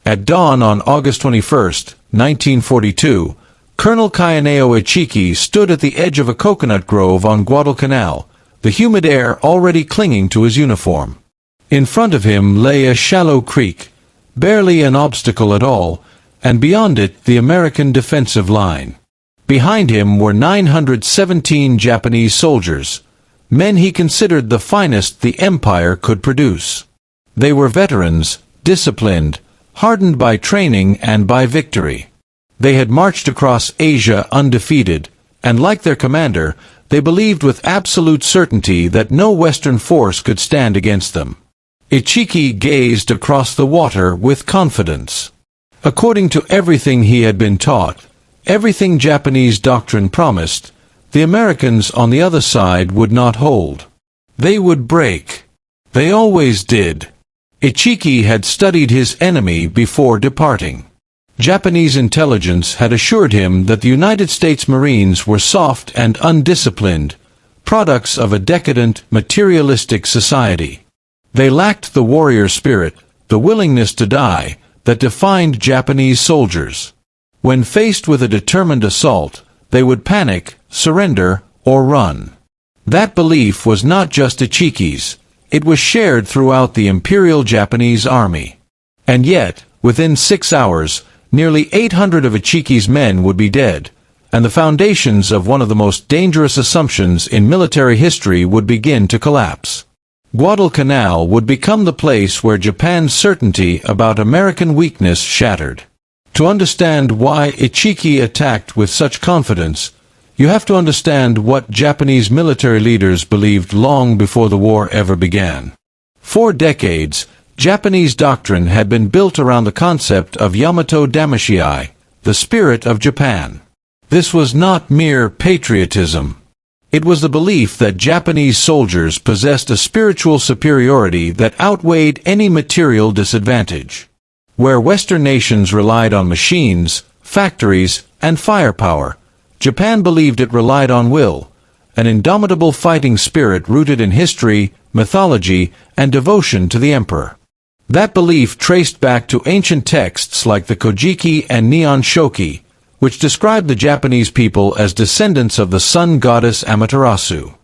At dawn on August 21, 1942, Colonel Kiyonao Ichiki stood at the edge of a coconut grove on Guadalcanal, the humid air already clinging to his uniform. In front of him lay a shallow creek, barely an obstacle at all, and beyond it the American defensive line. Behind him were 917 Japanese soldiers, men he considered the finest the empire could produce. They were veterans, disciplined, hardened by training and by victory. They had marched across Asia undefeated, and like their commander, they believed with absolute certainty that no Western force could stand against them. Ichiki gazed across the water with confidence. According to everything he had been taught, everything Japanese doctrine promised, the Americans on the other side would not hold. They would break. They always did. Ichiki had studied his enemy before departing. Japanese intelligence had assured him that the United States Marines were soft and undisciplined, products of a decadent, materialistic society. They lacked the warrior spirit, the willingness to die, that defined Japanese soldiers. When faced with a determined assault, they would panic, surrender, or run. That belief was not just Ichiki's. It was shared throughout the Imperial Japanese Army. And yet, within 6 hours, nearly 800 of Ichiki's men would be dead, and the foundations of one of the most dangerous assumptions in military history would begin to collapse. Guadalcanal would become the place where Japan's certainty about American weakness shattered. To understand why Ichiki attacked with such confidence, you have to understand what Japanese military leaders believed long before the war ever began. For decades, Japanese doctrine had been built around the concept of Yamato Damashii, the spirit of Japan. This was not mere patriotism. It was the belief that Japanese soldiers possessed a spiritual superiority that outweighed any material disadvantage. Where Western nations relied on machines, factories, and firepower, Japan believed it relied on will, an indomitable fighting spirit rooted in history, mythology, and devotion to the emperor. That belief traced back to ancient texts like the Kojiki and Nihon Shoki, which described the Japanese people as descendants of the sun goddess Amaterasu.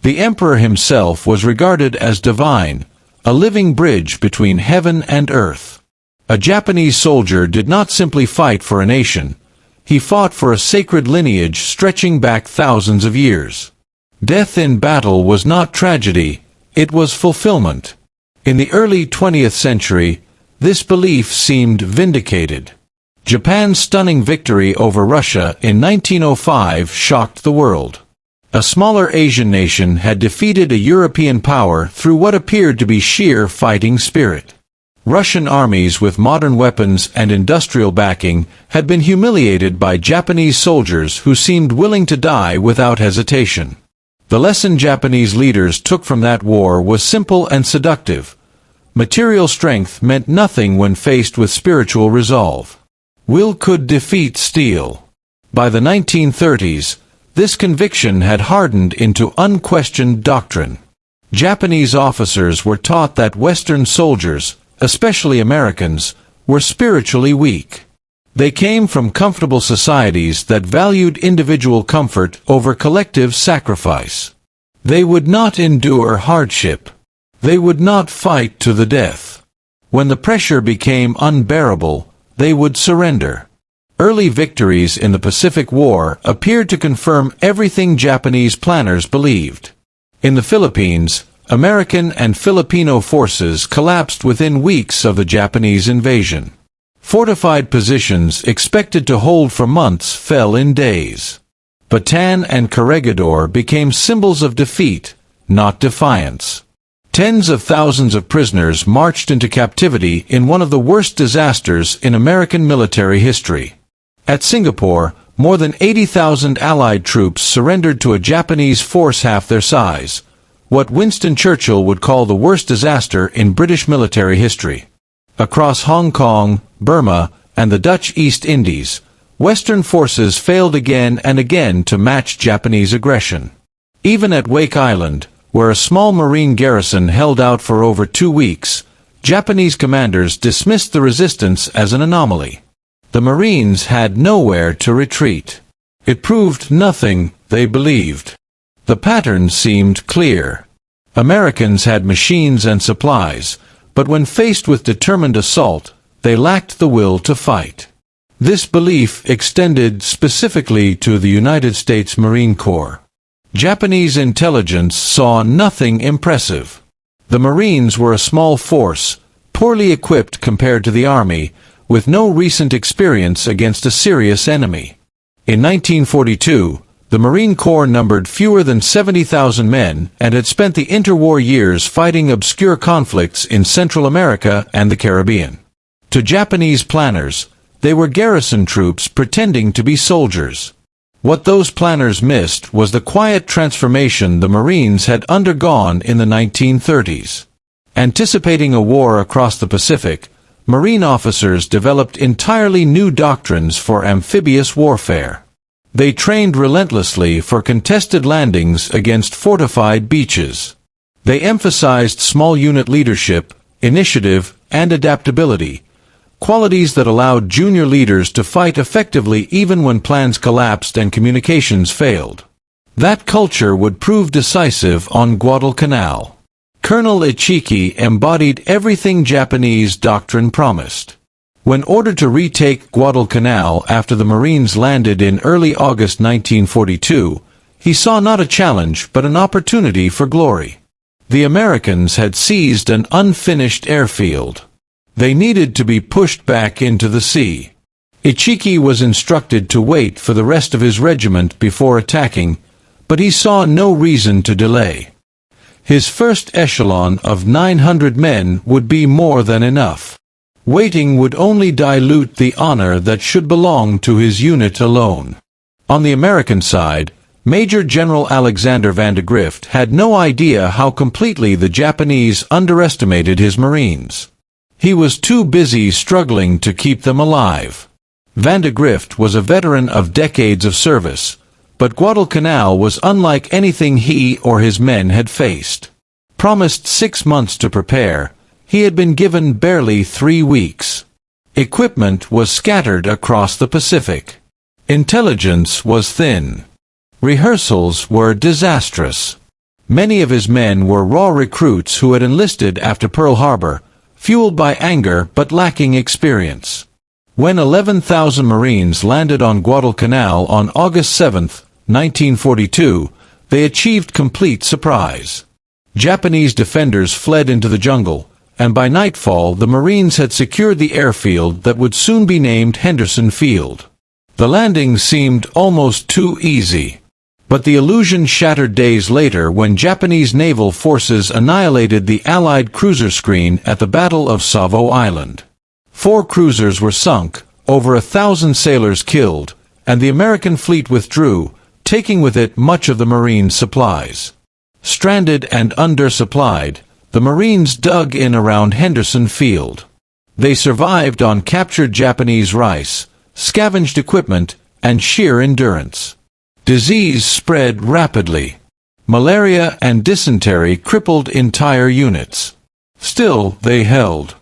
The emperor himself was regarded as divine, a living bridge between heaven and earth. A Japanese soldier did not simply fight for a nation. He fought for a sacred lineage stretching back thousands of years. Death in battle was not tragedy, it was fulfillment. In the early 20th century, this belief seemed vindicated. Japan's stunning victory over Russia in 1905 shocked the world. A smaller Asian nation had defeated a European power through what appeared to be sheer fighting spirit. Russian armies with modern weapons and industrial backing had been humiliated by Japanese soldiers who seemed willing to die without hesitation. The lesson Japanese leaders took from that war was simple and seductive. Material strength meant nothing when faced with spiritual resolve. Will could defeat steel. By the 1930s, this conviction had hardened into unquestioned doctrine. Japanese officers were taught that Western soldiers, especially Americans, were spiritually weak. They came from comfortable societies that valued individual comfort over collective sacrifice. They would not endure hardship. They would not fight to the death. When the pressure became unbearable, they would surrender. Early victories in the Pacific War appeared to confirm everything Japanese planners believed. In the Philippines, American and Filipino forces collapsed within weeks of the Japanese invasion. Fortified positions expected to hold for months fell in days. Bataan and Corregidor became symbols of defeat, not defiance. Tens of thousands of prisoners marched into captivity in one of the worst disasters in American military history. At Singapore, more than 80,000 Allied troops surrendered to a Japanese force half their size, what Winston Churchill would call the worst disaster in British military history. Across Hong Kong, Burma, and the Dutch East Indies, Western forces failed again and again to match Japanese aggression. Even at Wake Island, where a small Marine garrison held out for over 2 weeks, Japanese commanders dismissed the resistance as an anomaly. The Marines had nowhere to retreat. It proved nothing, they believed. The pattern seemed clear. Americans had machines and supplies, but when faced with determined assault, they lacked the will to fight. This belief extended specifically to the United States Marine Corps. Japanese intelligence saw nothing impressive. The Marines were a small force, poorly equipped compared to the Army, with no recent experience against a serious enemy. In 1942, the Marine Corps numbered fewer than 70,000 men and had spent the interwar years fighting obscure conflicts in Central America and the Caribbean. To Japanese planners, they were garrison troops pretending to be soldiers. What those planners missed was the quiet transformation the Marines had undergone in the 1930s. Anticipating a war across the Pacific, Marine officers developed entirely new doctrines for amphibious warfare. They trained relentlessly for contested landings against fortified beaches. They emphasized small unit leadership, initiative, and adaptability, qualities that allowed junior leaders to fight effectively even when plans collapsed and communications failed. That culture would prove decisive on Guadalcanal. Colonel Ichiki embodied everything Japanese doctrine promised. When ordered to retake Guadalcanal after the Marines landed in early August 1942, he saw not a challenge but an opportunity for glory. The Americans had seized an unfinished airfield. They needed to be pushed back into the sea. Ichiki was instructed to wait for the rest of his regiment before attacking, but he saw no reason to delay. His first echelon of 900 men would be more than enough. Waiting would only dilute the honor that should belong to his unit alone. On the American side, Major General Alexander Vandegrift had no idea how completely the Japanese underestimated his Marines. He was too busy struggling to keep them alive. Vandegrift was a veteran of decades of service, but Guadalcanal was unlike anything he or his men had faced. Promised 6 months to prepare, he had been given barely 3 weeks. Equipment was scattered across the Pacific. Intelligence was thin. Rehearsals were disastrous. Many of his men were raw recruits who had enlisted after Pearl Harbor, fueled by anger but lacking experience. When 11,000 Marines landed on Guadalcanal on August 7, 1942, they achieved complete surprise. Japanese defenders fled into the jungle, and by nightfall the Marines had secured the airfield that would soon be named Henderson Field. The landing seemed almost too easy. But the illusion shattered days later when Japanese naval forces annihilated the Allied cruiser screen at the Battle of Savo Island. 4 cruisers were sunk, over 1,000 sailors killed, and the American fleet withdrew, taking with it much of the Marine supplies. Stranded and undersupplied, the Marines dug in around Henderson Field. They survived on captured Japanese rice, scavenged equipment, and sheer endurance. Disease spread rapidly. Malaria and dysentery crippled entire units. Still, they held.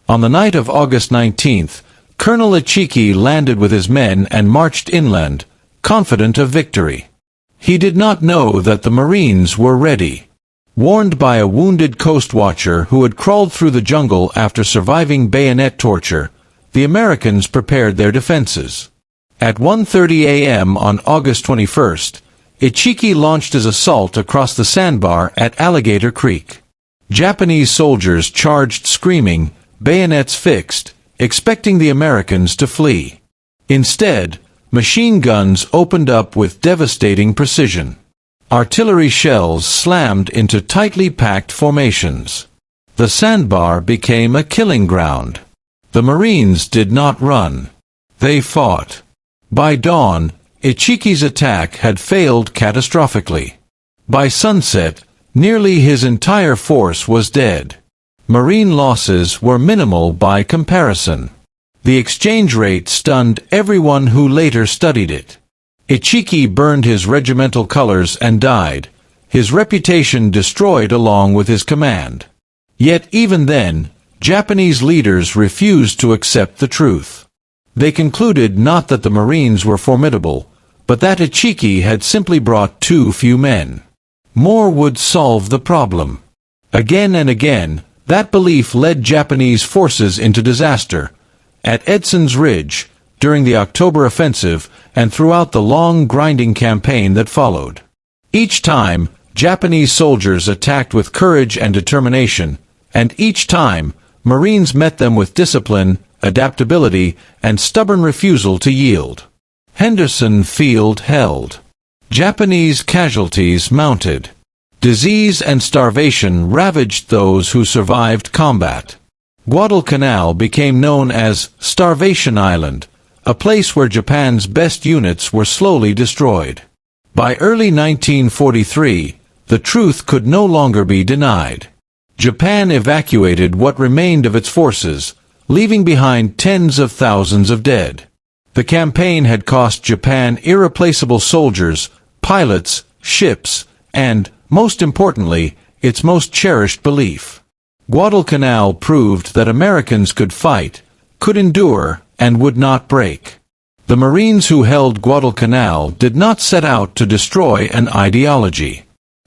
On the night of August 19th, Colonel Ichiki landed with his men and marched inland, confident of victory. He did not know that the Marines were ready. Warned by a wounded coast watcher who had crawled through the jungle after surviving bayonet torture, the Americans prepared their defenses. At 1:30 a.m. on August 21st, Ichiki launched his assault across the sandbar at Alligator Creek. Japanese soldiers charged screaming, bayonets fixed, expecting the Americans to flee. Instead, machine guns opened up with devastating precision. Artillery shells slammed into tightly packed formations. The sandbar became a killing ground. The Marines did not run. They fought. By dawn, Ichiki's attack had failed catastrophically. By sunset, nearly his entire force was dead. Marine losses were minimal by comparison. The exchange rate stunned everyone who later studied it. Ichiki burned his regimental colors and died, his reputation destroyed along with his command. Yet even then, Japanese leaders refused to accept the truth. They concluded not that the Marines were formidable, but that Ichiki had simply brought too few men. More would solve the problem. Again and again, that belief led Japanese forces into disaster. At Edson's Ridge, during the October Offensive, and throughout the long grinding campaign that followed. Each time, Japanese soldiers attacked with courage and determination, and each time, Marines met them with discipline, adaptability, and stubborn refusal to yield. Henderson Field held. Japanese casualties mounted. Disease and starvation ravaged those who survived combat. Guadalcanal became known as Starvation Island, a place where Japan's best units were slowly destroyed. By early 1943, the truth could no longer be denied. Japan evacuated what remained of its forces, leaving behind tens of thousands of dead. The campaign had cost Japan irreplaceable soldiers, pilots, ships, and, most importantly, its most cherished belief. Guadalcanal proved that Americans could fight, could endure, and would not break. The Marines who held Guadalcanal did not set out to destroy an ideology.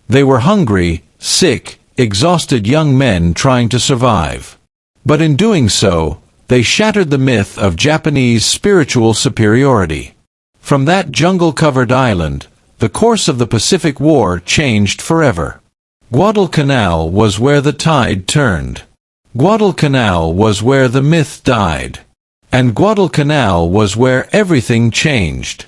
They were hungry, sick, exhausted young men trying to survive. But in doing so, they shattered the myth of Japanese spiritual superiority. From that jungle-covered island, the course of the Pacific War changed forever. Guadalcanal was where the tide turned. Guadalcanal was where the myth died. And Guadalcanal was where everything changed.